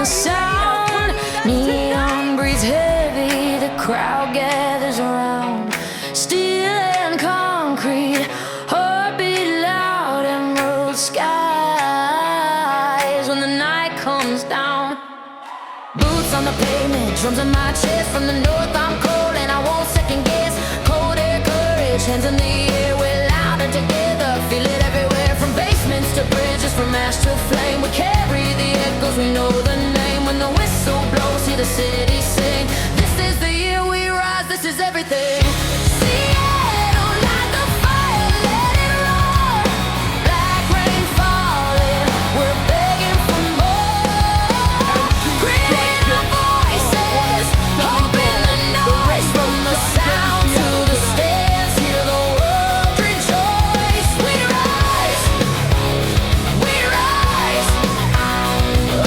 the sound. Neon breathes heavy, the crowd gathers around. Steel and concrete, heartbeat loud, emerald skies. When the night comes down, boots on the pavement, drums on my chest. From the north I'm cold and I won't second guess. Cold air courage, hands in the air, we're louder together. Feel it everywhere, from basements to bridges, from ash to flame. We carry the echoes, we know the name. When the whistle blows, hear the city sing. This is the year we rise, this is everything. Seattle, light the fire, let it roar. Black rain falling, we're begging for more. Creating our voices, hope in the noise. From the sound to the stands, hear the world rejoice. We rise,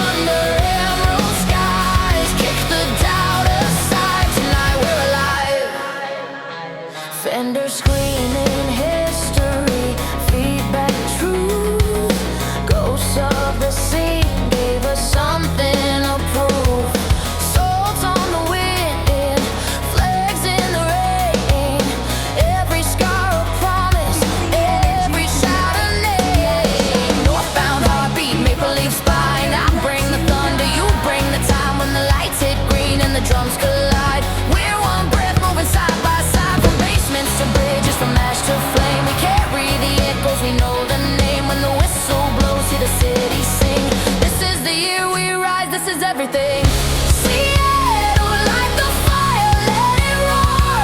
under emerald skies. Kick the doubt aside, tonight we're alive. Fender screaming history, feedback truth. Ghosts of the scene gave us something to prove. Swords on the wind, flags in the rain. Every scar a promise, every shout a name. Northbound heartbeat, maple leaf spine. I bring the thunder, you bring the time. When the lights hit green and the drums collide, we're one breath moving side by side. From basements to bridges, from ash to flame, we carry the echoes, we know the name. When the whistle blows, hear the city sing. This is the year we rise, this is everything. Seattle, light the fire, let it roar.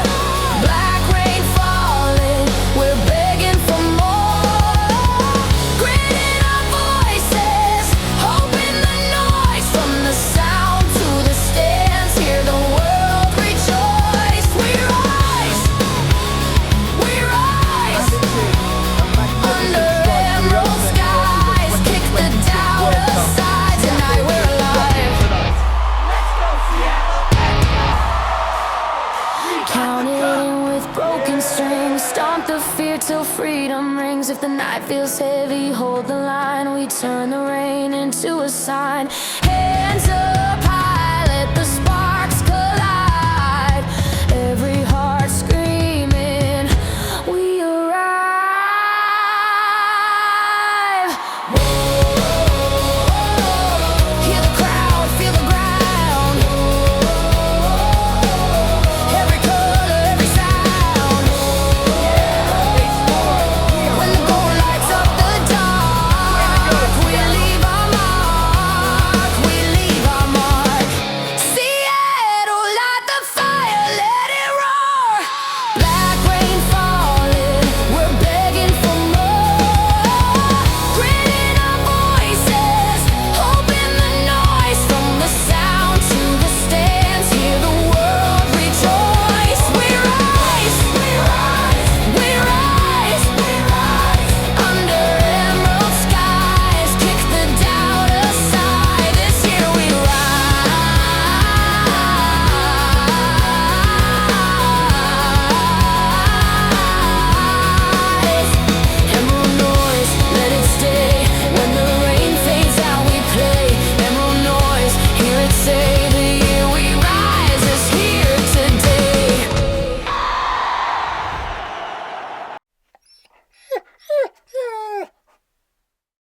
Black rain falling, we're begging for more. Gritting our voices, hope in the noise. From the sound to the stands, hear the world rejoice. We rise, under emerald skies. Kick the doubt aside, tonight we're alive. Count it in with broken strings, stomp the fear till freedom rings. If the night feels heavy, hold the line. We turn the rain into a sign. Hands